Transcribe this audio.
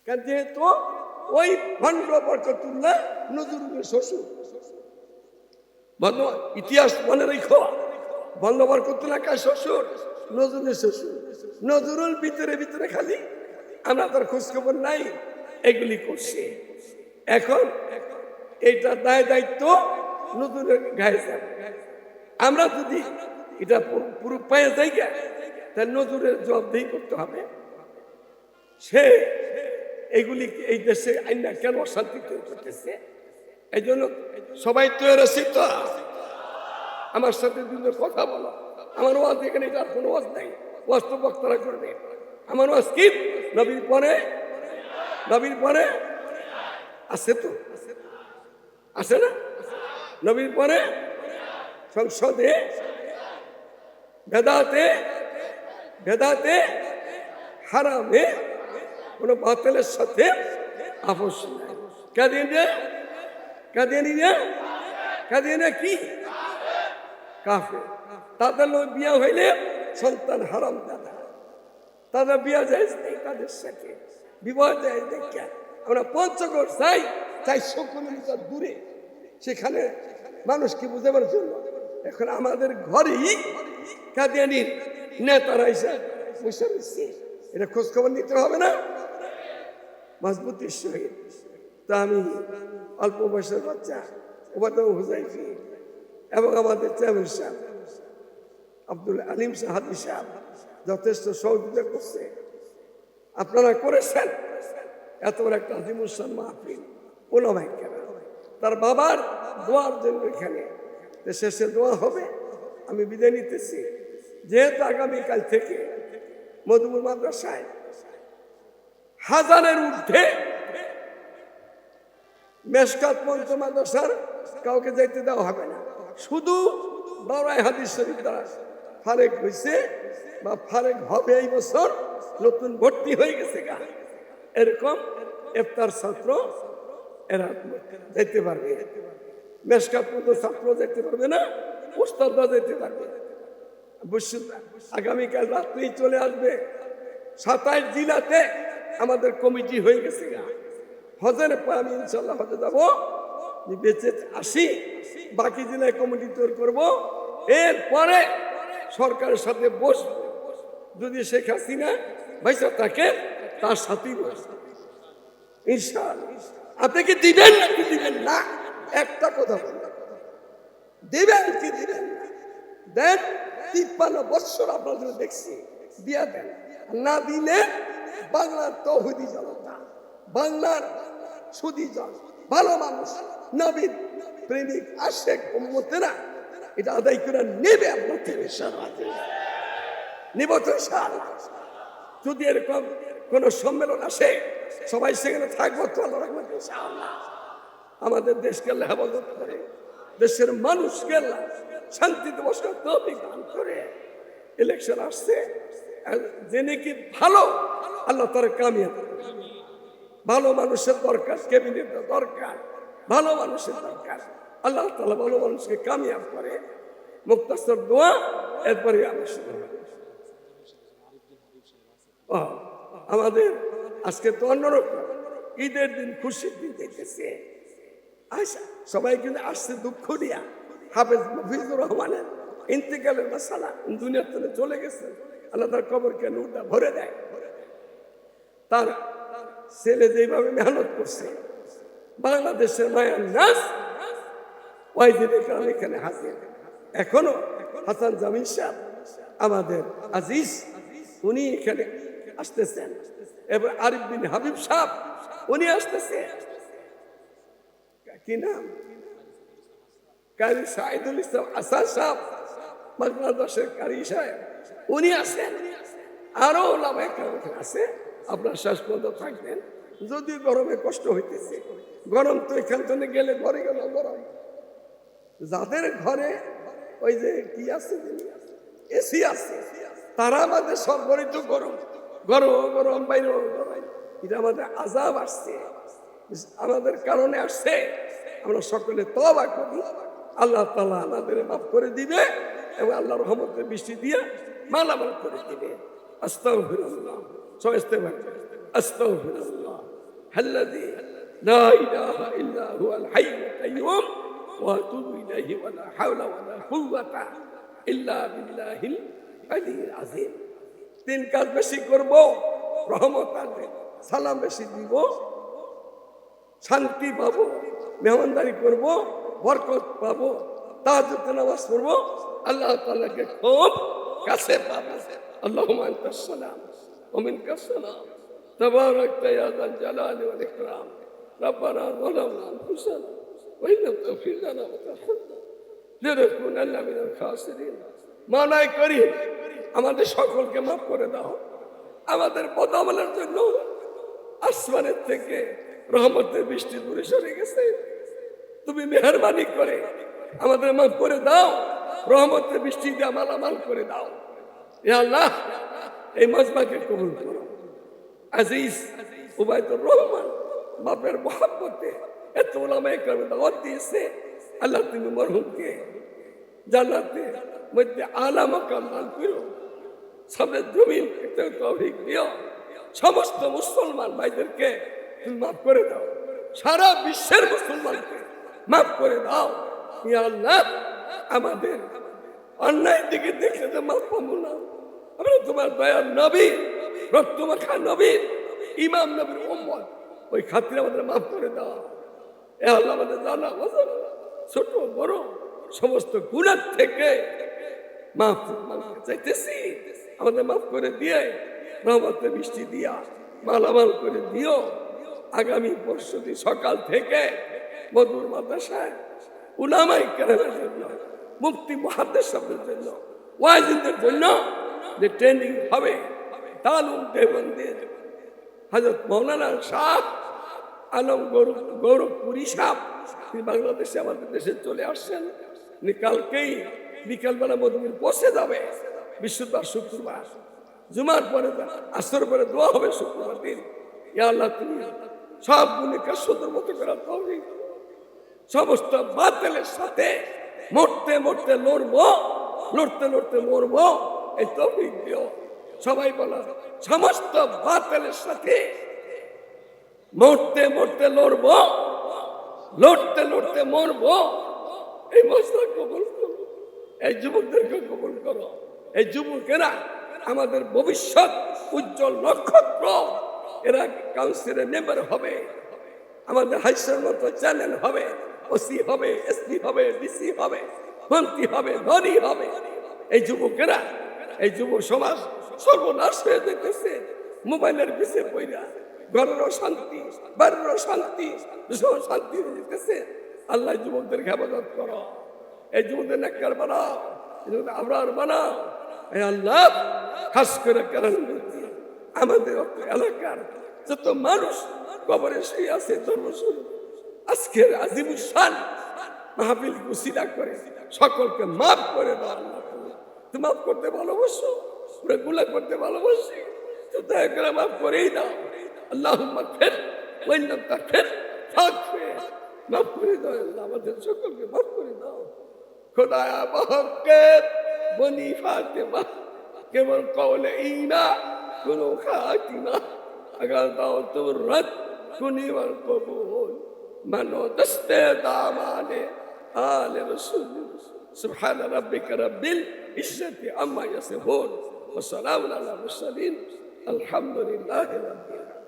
কারণ যেহেতু ওই ভণ্ড বরকতুল্লাহ নজরুলের শ্বশুর। ইতিহাস মনে রেখো, ভণ্ড বরকতুল্লাহ কার শ্বশুর? নজরুলের শ্বশুর। নজরুল ভিতরে ভিতরে খালি আমরা তার খোঁজ খবর নাই, এগুলি করছে। এখন এইটা দায় দায়িত্ব নজরুলের গায়ে যাবে। আমরা যদি এটা পুরো পায়ে যাই, তাহলে নজরুলের জবাবদেহি করতে হবে। সে এইগুলি এই দেশে আইনা কেন অশান্তি তৈরি করতেছে? এই জন্য সবাই তৈরি আছে তো। আমার সাথে দুটো কথা বলো। আমার ওয়াজ এখানে যার কোনো ওয়াজ নাই, ওয়াজ তো বক্তারা করবে। আমার ওয়াজ কি? নবীর পরে, নবীর পরে আছে তো, আছে না? নবীর পরে সংসদে বেদাতে, বেদাতে হারামে কোনো বাতিলের সাথে আপোষ নাই। কাদিনে, কাদিনে, কাদিনে কি? কাফের। তাদের লোক বিয়া হইলে সন্তান হারাম দাদা, তাদের বিয়া যায় নেই, তাদের সাথে বিবাহ যায় দেখা। আমরা পঞ্চগড় চাই, চাই 100 কিলোমিটার দূরে, সেখানে মানুষকে বুঝাবার জন্য। এখন আমাদের ঘরেই কাদিয়ানির নেতারা এসে বসে রয়েছে। এটা খোঁজ খবর নিতে হবে না? মজবুতির সহিত। তা আমি অল্প বয়সের বাচ্চা ওবায়দুল হুযাইফি এবং আমাদের চেয়ারম্যান সাহেব আব্দুল আলিম সাহাদি সাহেব যথেষ্ট সহযোগিতা করছে। আপনারা করেছেন এত বড় একটা আজিমুসান মাহফিল। ওলামায়ে কেরাম তার বাবার দোয়ার জন্য এখানে শেষে দোয়া হবে। আমি বিদায় নিতেছি। যেহেতু আগামীকাল থেকে মধুপুর মাদ্রাসায় 1000-এর ঊর্ধ্বে মেশকাত পঞ্চ মাদ্রাসার কাউকে যাইতে দেওয়া হবে না। শুধু দাওরায়ে হাদিস শরীফ দ্বারা ফারেক হয়েছে বা ফারেক হবে এই বছর, নতুন ভর্তি হয়ে গেছে গা, এরকম ইফতার ছাত্র এরা যেতে পারবে। মেশকাত পর্যন্ত ছাত্র যেতে পারবে না, উস্তাদরা যেতে পারবে। আগামীকাল রাত্রেই চলে আসবে। 27 জেলাতে আমাদের কমিটি হয়ে গেছে গা। হজের পর আমি ইনশাল্লাহ হজে যাবো, বেঁচে আসি, বাকি জেলায় কমিটি তৈরি করবো। এরপরে সরকারের সাথে বসবো। যদি শেখ হাসিনা ভাইসা থাকে তার সাথেই বসবো ইনশাআল্লাহ। আপনি কি দিবেন নাকি দিবেন না? একটা কথা বলবেন, দিবেন কি দিবেন না? দেন। 53 বছর আপনার জন্য দেখছি, দিয়া দেন। না দিলে বাংলার তৌহিদি জনতা, বাংলার সুদী জন, ভালো মানুষ, নবীর প্রেমিক আশেক উম্মতেরা এটা আদায় করে নেবে আপনার থেকে। নিব তো ইনশাআল্লাহ। যদি এরকম কোন সম্মেলন আসে সবাই সেখানে থাকবো তো আল্লাহ রাখবেন ইনশাআল্লাহ। আমাদের দেশকে আল্লাহ হেফাজত করে, দেশের মানুষকে আল্লাহ শান্তিতে বসার তৌফিক দান করে। ইলেকশন আসছে, জেনে কি ভালো আল্লাহ তার কামিয়াব। ভালো মানুষের দরকার, ক্যাবিনেটের দরকার, ভালো মানুষের দরকার। আল্লাহ তাআলা ভালো মানুষকে কামিয়াব করে। মুক্তাসর দোয়া। এরপরে আমাদের আজকে তো অন্যরকম ঈদের দিন, খুশির দিন দেখতেছে। আচ্ছা, সবাই কিন্তু আসছে দুঃখ নিয়া। হাফেজ মফিজুর রহমানের ইন্তেকালের মাসালা, দুনিয়ার থেকে চলে গেছে। আল্লাহ তার কবরকে নূরটা ভরে দেয়। তার ছেলে যেভাবে মেহনত করছে, বাংলাদেশের মায়ার নাস ওয়াইজুল কালাম এখানে হাজির। এখনো হাসান জামিল সাহেব আমাদের আজিজ, উনি এখানে আসতেছেন। এবার আরিফ বিন হাবিব সাহেব উনি আসতেছে। কি নাম? কারি সাইদুল ইসলাম আসাদ সাহেব, বাংলাদেশের কারি সাহেব, উনি আসেন। আরো ওলামায়ে কেরাম আছে। আপনার শেষ পর্যন্ত থাকবেন। যদি গরমে কষ্ট হইতেছে, গরম তো এখান থেকে গেলে ঘরে গেল গরম। যাদের ঘরে ওই যে কি আছে, এসি আছে, তারা আমাদের সব ঘরে তো গরম গরম গরম, বাইরে গরম। এটা আমাদের আযাব আসছে, আমাদের কারণে আসছে। আমরা সকলে তওবা করি, আল্লাহ তাআলা আমাদের মাফ করে দিবে এবং আল্লাহর রহমতের বৃষ্টি দিয়ে মালামাল করে দিবে। আস্তাগফিরুল্লাহ। সবাই ইস্তেগফার। আস্তাগফিরুল্লাহ। الذي لا إله إلا هو الحي القيوم وأتوب إليه ولا حول ولا قوة إلا بالله العلي العظيم তিন কাজ বেশি করব রহমত আসবে সালাম বেশি দিব শান্তি পাবো মেহমানদারি করব বরকত পাবো তাহাজ্জুদ নামাজ পড়ব আল্লাহ তাআলাকে খুব কাছে পাবো আল্লাহুম্মা আনতাস সালাম ওয়া মিনকাস সালাম তাবারাকতা ইয়া যাল জালালি ওয়াল ইকরাম রব্বানা যালামনা আনফুসানা ওয়া ইন লাম তাগফির লানা ওয়া তারহামনা লানাকুনান্না মিনাল খাসিরিন মানায় করি আমাদের সকলকে মাফ করে দাও আমাদের বদআমলের জন্য আসমানের থেকে রহমতের বৃষ্টি দূরে সরে গেছে তুমি মেহেরবানি করে আমাদের মাফ করে দাও রহমতের বৃষ্টি দিয়ে মালামাল করে দাও ইয়া আল্লাহ এই মাজমাকে কবুল করো আজিজ উবাইদুর রহমান বাপের মহব্বতে এত ওলামায়ে কেরাম দাওয়াত দিয়েছে আল্লাহ তুমি মরহুমকে জান্নাতে মধ্যে আলা মাকাম দান করো সামনে জমিন একটা তৌফিক দিও সমস্ত মুসলমান ভাইদেরকে তুমি মাফ করে দাও সারা বিশ্বের মুসলমানকে মাফ করে দাও ইয়া আল্লাহ আমাদের অন্যায় দিকে দেখলে তো মাফ পাবো না আমরা তোমার দয়ার নবী রক্তমাখা নবী ইমাম নবীর উম্মত ওই খাতিরে আমাদের মাফ করে দাও এ আল্লাহ আমাদের জানা অজানা ছোট বড় সমস্ত গুনাহ থেকে মাফ চাইতেছি আমাদের মাফ করে দিয়ে রহমতের বৃষ্টি দিয়া মালামাল করে দিও আগামী পরশুদিন সকাল থেকে মধুর মাদ্রাসায় উলামায়ে কেরামের জন্য মুফতি মুহাদ্দিস সাহেবের জন্য ওয়াইজদের জন্য যে ট্রেনিং হবে তালুম দেবন্দের হযরত মাওলানা শাহ আলম গৌরবপুরী সাহেব তিনি বাংলাদেশে আমাদের দেশে চলে আসছেন কালকেই বিকালবেলা মধুমিল পৌঁছে যাবে বৃহস্পতিবার শুক্রবার জুমার পরে আসর পরে দোয়া হবে শুক্রবার দিন ইয়া আল্লাহ তুমি সব গুণীকে সুন্দর মতো করার তৌফিক সমস্ত বাতিলের সাথে মরতে মরতে লড়বো লড়তে লড়তে মরবো এই তৌফিক দিও সবাই বলা সমস্ত বাতিলের সাথে মরতে মরতে লড়বো লড়তে লড়তে মরবো এই মশলা কবুল করো এই যুবকদেরকে কবুল করো এই যুবকেরা আমাদের ভবিষ্যৎ উজ্জ্বল নক্ষত্র এরা কাউন্সিলের মেম্বার হবে আমাদের হাইসের মতো চ্যানেল হবে ওসি হবে এসপি হবে ডিসি হবে মন্ত্রী হবে ধনী হবে এই যুবকেরা এই যুব সমাজ সর্বনাশ হয়ে যেতেছে মোবাইলের পিছিয়ে পড়া ঘরেরও শান্তি বাড়িরও শান্তি শান্তি হয়ে যেতেছে আল্লাহ যুবকদের হেফাজত করো এই যুবকদের নেককার বানাও আবরার বানাও এই আল্লাহ খাস করে কারণ আমাদের এলাকার যত মানুষ কবরে শুয়ে আছে ধর্মস্বরূপ আজকের আজিমুল শান মাহফিল উসিলা করে সকলকে মাফ করে দাও আল্লাহ তুমি মাফ করতে ভালোবাসো পুরো গুনাহ করতে ভালোবাসি তো দয়া করে মাফ করেই দাও আল্লাহুম্মা ফির ওয়া ইন লাম তাগফির ফাগফির মাফ করে দাও আল্লাহ আমাদের সকলকে মাফ করে দাও খোদায়া বহকে বনি ফাতেমা কেবল কওলে ইনা কোনো খাতিমা अगर दाओ तो रद कुनी वर कबूल मनो दस्ते दामाने आले रसूल सुभान रब्बिक रब्बिल इज्जति अम्मा यसिफून व सलामुन अला मुरसलीन अल्हम्दुलिल्लाहि रब्बिल आलमीन।